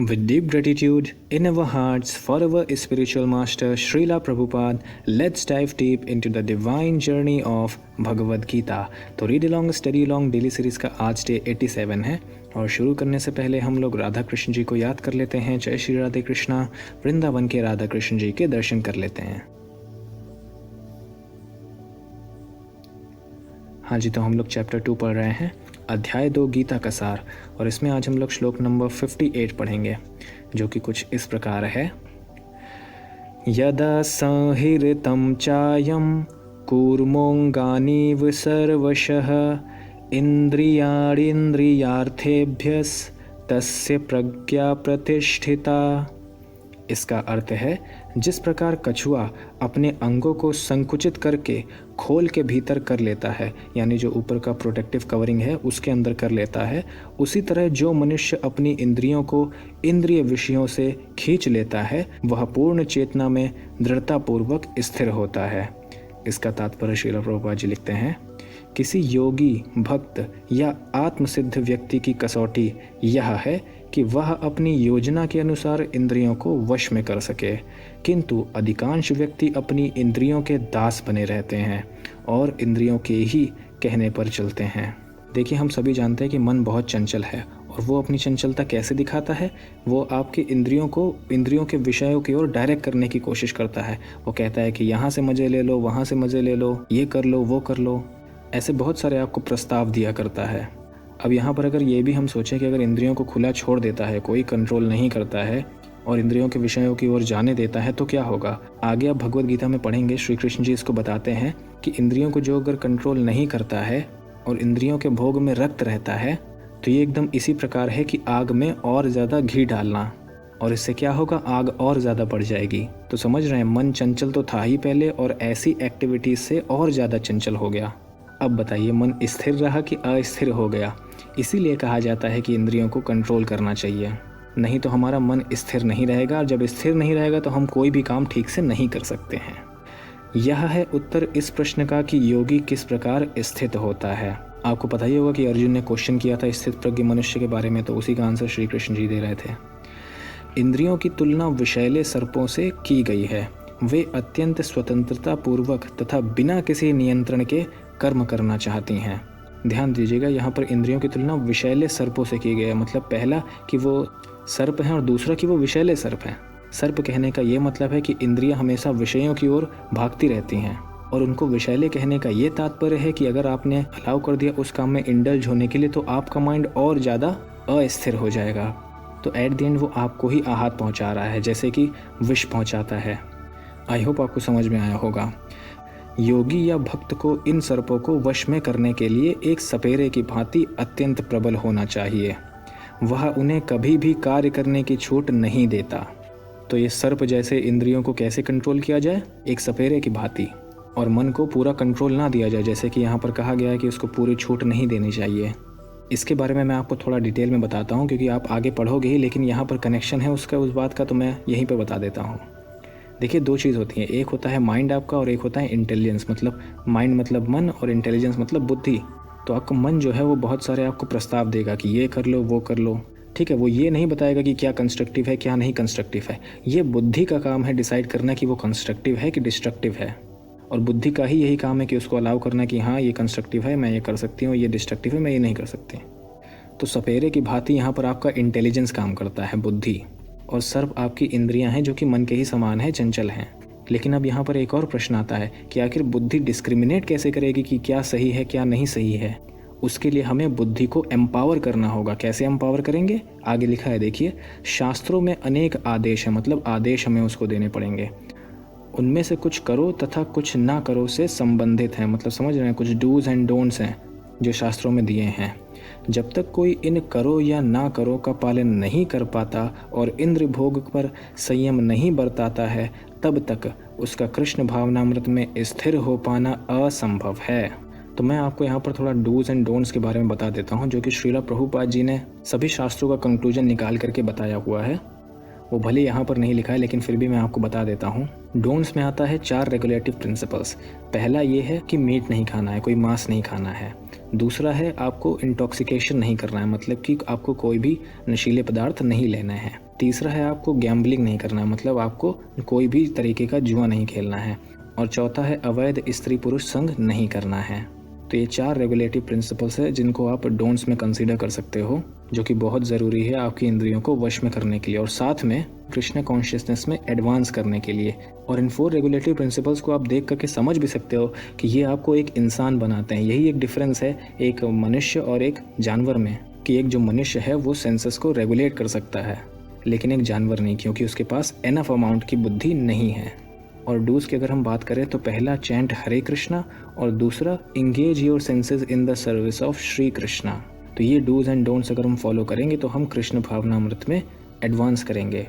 With deep gratitude in our hearts for our spiritual master Srila Prabhupada, let's dive deep into the divine journey of Bhagavad Gita. तो read along study along daily series का आज day 87 है और शुरू करने से पहले हम लोग राधा कृष्ण जी को याद कर लेते हैं। जय श्री राधे कृष्णा। वृंदावन के राधा कृष्ण जी के दर्शन कर लेते हैं। हाँ जी, तो हम लोग चैप्टर 2 पढ़ रहे हैं, अध्याय 2 गीता का सार, और इसमें आज हम लोग श्लोक नंबर 58 पढ़ेंगे, जो कि कुछ इस प्रकार है। यदा संहृतं चायं कूर्मोऽङ्गानीव सर्वशः इन्द्रियाणीन्द्रियार्थेभ्यस्तस्य प्रज्ञा प्रतिष्ठिता। इसका अर्थ है, जिस प्रकार कछुआ अपने अंगों को संकुचित करके खोल के भीतर कर लेता है, यानी जो ऊपर का प्रोटेक्टिव कवरिंग है उसके अंदर कर लेता है, उसी तरह जो मनुष्य अपनी इंद्रियों को इंद्रिय विषयों से खींच लेता है वह पूर्ण चेतना में दृढ़तापूर्वक स्थिर होता है। इसका तात्पर्य श्रील प्रभुपाद जी लिखते हैं, किसी योगी, भक्त या आत्मसिद्ध व्यक्ति की कसौटी यह है कि वह अपनी योजना के अनुसार इंद्रियों को वश में कर सके, किंतु अधिकांश व्यक्ति अपनी इंद्रियों के दास बने रहते हैं और इंद्रियों के ही कहने पर चलते हैं। देखिए, हम सभी जानते हैं कि मन बहुत चंचल है और वो अपनी चंचलता कैसे दिखाता है। वो आपकी इंद्रियों के विषयों की ओर डायरेक्ट करने की कोशिश करता है। वो कहता है कि यहाँ से मज़े ले लो, वहाँ से मज़े ले लो, ये कर लो, वो कर लो, ऐसे बहुत सारे आपको प्रस्ताव दिया करता है। अब यहाँ पर अगर ये भी हम सोचें कि अगर इंद्रियों को खुला छोड़ देता है, कोई कंट्रोल नहीं करता है और इंद्रियों के विषयों की ओर जाने देता है, तो क्या होगा। आगे आप भगवद गीता में पढ़ेंगे, श्री कृष्ण जी इसको बताते हैं कि इंद्रियों को जो अगर कंट्रोल नहीं करता है और इंद्रियों के भोग में रक्त रहता है, तो ये एकदम इसी प्रकार है कि आग में और ज़्यादा घी डालना, और इससे क्या होगा, आग और ज़्यादा बढ़ जाएगी। तो समझ रहे हैं, मन चंचल तो था ही पहले और ऐसी एक्टिविटीज़ से और ज़्यादा चंचल हो गया। अब बताइए, मन स्थिर रहा कि अस्थिर हो गया। इसीलिए कहा जाता है कि इंद्रियों को कंट्रोल करना चाहिए, नहीं तो हमारा मन स्थिर नहीं रहेगा, और जब स्थिर नहीं रहेगा तो हम कोई भी काम ठीक से नहीं कर सकते हैं। यह है उत्तर इस प्रश्न का कि योगी किस प्रकार स्थित होता है। आपको पता ही होगा कि अर्जुन ने क्वेश्चन किया था स्थित प्रज्ञ मनुष्य के बारे में, तो उसी का आंसर श्री कृष्ण जी दे रहे थे। इंद्रियों की तुलना विषैले सर्पों से की गई है। वे अत्यंत स्वतंत्रता पूर्वक तथा बिना किसी नियंत्रण के कर्म करना चाहती हैं। ध्यान दीजिएगा, यहाँ पर इंद्रियों की तुलना विषैले सर्पों से की गई है। मतलब पहला कि वो सर्प हैं और दूसरा कि वो विषैले सर्प हैं। सर्प कहने का ये मतलब है कि इंद्रियां हमेशा विषयों की ओर भागती रहती हैं, और उनको विषैले कहने का ये तात्पर्य है कि अगर आपने अलाउ कर दिया उस काम में इंडल्ज होने के लिए, तो आपका माइंड और ज़्यादा अस्थिर हो जाएगा। तो एट द एंड वो आपको ही आहत पहुँचा रहा है, जैसे कि विष पहुँचाता है। आई होप आपको समझ में आया होगा। योगी या भक्त को इन सर्पों को वश में करने के लिए एक सपेरे की भांति अत्यंत प्रबल होना चाहिए। वह उन्हें कभी भी कार्य करने की छूट नहीं देता। तो ये सर्प जैसे इंद्रियों को कैसे कंट्रोल किया जाए, एक सपेरे की भांति, और मन को पूरा कंट्रोल ना दिया जाए, जैसे कि यहाँ पर कहा गया है कि उसको पूरी छूट नहीं देनी चाहिए। इसके बारे में मैं आपको थोड़ा डिटेल में बताता हूँ, क्योंकि आप आगे पढ़ोगे ही, लेकिन यहाँ पर कनेक्शन है उसका उस बात का, तो मैं यहीं पर बता देता हूँ। देखिए, दो चीज़ होती हैं, एक होता है माइंड आपका और एक होता है इंटेलिजेंस। मतलब माइंड मतलब मन और इंटेलिजेंस मतलब बुद्धि। तो आपका मन जो है वो बहुत सारे आपको प्रस्ताव देगा कि ये कर लो, वो कर लो, ठीक है। वो ये नहीं बताएगा कि क्या कंस्ट्रक्टिव है, क्या नहीं कंस्ट्रक्टिव है। ये बुद्धि का काम है डिसाइड करना कि वो कंस्ट्रक्टिव है कि डिस्ट्रक्टिव है, और बुद्धि का ही यही काम है कि उसको अलाउ करना कि हाँ ये कंस्ट्रक्टिव है, मैं ये कर सकती हूँ, ये डिस्ट्रक्टिव है, मैं ये नहीं कर सकती। तो सपेरे की भांति यहाँ पर आपका इंटेलिजेंस काम करता है, बुद्धि, और सर्प आपकी इंद्रियां हैं जो कि मन के ही समान है, चंचल हैं। लेकिन अब यहाँ पर एक और प्रश्न आता है कि आखिर बुद्धि डिस्क्रिमिनेट कैसे करेगी कि क्या सही है क्या नहीं सही है। उसके लिए हमें बुद्धि को एम्पावर करना होगा। कैसे एम्पावर करेंगे, आगे लिखा है, देखिए, शास्त्रों में अनेक आदेश है, मतलब आदेश हमें उसको देने पड़ेंगे। उनमें से कुछ करो तथा कुछ ना करो से संबंधित हैं। मतलब समझ रहे हैं, कुछ डूज एंड डोंट्स हैं जो शास्त्रों में दिए हैं। जब तक कोई इन करो या ना करो का पालन नहीं कर पाता और इंद्र भोग पर संयम नहीं बरताता है, तब तक उसका कृष्ण भावनामृत में स्थिर हो पाना असंभव है। तो मैं आपको यहाँ पर थोड़ा डूज एंड डोंट्स के बारे में बता देता हूँ, जो कि श्रीला प्रभुपाद जी ने सभी शास्त्रों का कंक्लूजन निकाल करके बताया हुआ है। वो भले यहाँ पर नहीं लिखा है, लेकिन फिर भी मैं आपको बता देता हूँ। डोंट्स में आता है 4 रेगुलेटिव प्रिंसिपल्स। पहला ये है कि मीट नहीं खाना है, कोई मांस नहीं खाना है। दूसरा है आपको इंटॉक्सिकेशन नहीं करना है, मतलब कि आपको कोई भी नशीले पदार्थ नहीं लेना है। तीसरा है आपको गैम्बलिंग नहीं करना, मतलब आपको कोई भी तरीके का जुआ नहीं खेलना है। और चौथा है अवैध स्त्री पुरुष संग नहीं करना है। तो ये 4 रेगुलेटिव प्रिंसिपल्स है जिनको आप डोंट्स में कंसीडर कर सकते हो, जो कि बहुत ज़रूरी है आपकी इंद्रियों को वश में करने के लिए और साथ में कृष्ण कॉन्शियसनेस में एडवांस करने के लिए। और इन 4 रेगुलेटिव प्रिंसिपल्स को आप देख करके समझ भी सकते हो कि ये आपको एक इंसान बनाते हैं। यही एक डिफरेंस है एक मनुष्य और एक जानवर में, कि एक जो मनुष्य है वो सेंसेस को रेगुलेट कर सकता है, लेकिन एक जानवर नहीं, क्योंकि उसके पास एनफ अमाउंट की बुद्धि नहीं है। और डूज की अगर हम बात करें तो पहला चैंट हरे कृष्णा और दूसरा engage your senses in the service of Shri Krishna. तो ये डूज एंड डोंट्स अगर हम फॉलो करेंगे तो हम कृष्ण भावनामृत में एडवांस करेंगे।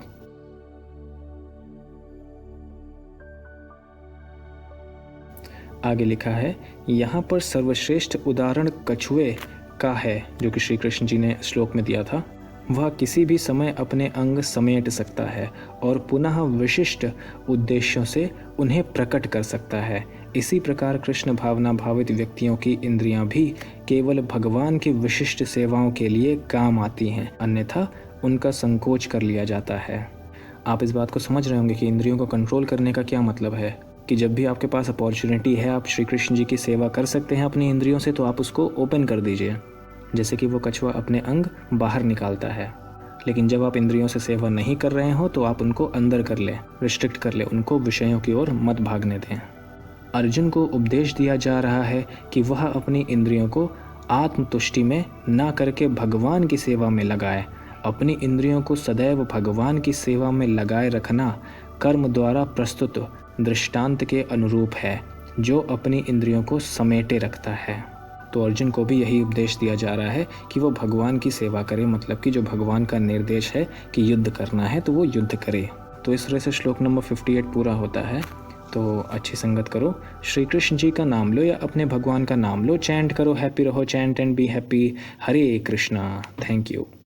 आगे लिखा है, यहाँ पर सर्वश्रेष्ठ उदाहरण कछुए का है, जो कि श्री कृष्ण जी ने श्लोक में दिया था। वह किसी भी समय अपने अंग समेट सकता है और पुनः विशिष्ट उद्देश्यों से उन्हें प्रकट कर सकता है। इसी प्रकार कृष्ण भावना भावित व्यक्तियों की इंद्रियां भी केवल भगवान की विशिष्ट सेवाओं के लिए काम आती हैं, अन्यथा उनका संकोच कर लिया जाता है। आप इस बात को समझ रहे होंगे कि इंद्रियों को कंट्रोल करने का क्या मतलब है, कि जब भी आपके पास अपॉर्चुनिटी है आप श्री कृष्ण जी की सेवा कर सकते हैं अपनी इंद्रियों से, तो आप उसको ओपन कर दीजिए। जैसे कि वो कछुआ अपने अंग बाहर निकालता है, लेकिन जब आप इंद्रियों से सेवा नहीं कर रहे हो तो आप उनको अंदर कर ले, रिस्ट्रिक्ट कर ले, उनको विषयों की ओर मत भागने दें। अर्जुन को उपदेश दिया जा रहा है कि वह अपनी इंद्रियों को आत्मतुष्टि में ना करके भगवान की सेवा में लगाए। अपनी इंद्रियों को सदैव भगवान की सेवा में लगाए रखना कर्म द्वारा प्रस्तुत दृष्टांत के अनुरूप है, जो अपनी इंद्रियों को समेटे रखता है। तो अर्जुन को भी यही उपदेश दिया जा रहा है कि वो भगवान की सेवा करे, मतलब कि जो भगवान का निर्देश है कि युद्ध करना है तो वो युद्ध करे। तो इस तरह से श्लोक नंबर 58 पूरा होता है। तो अच्छी संगत करो, श्री कृष्ण जी का नाम लो या अपने भगवान का नाम लो, चैंट करो, हैप्पी रहो, chant and be happy. Hare Krishna. Thank you.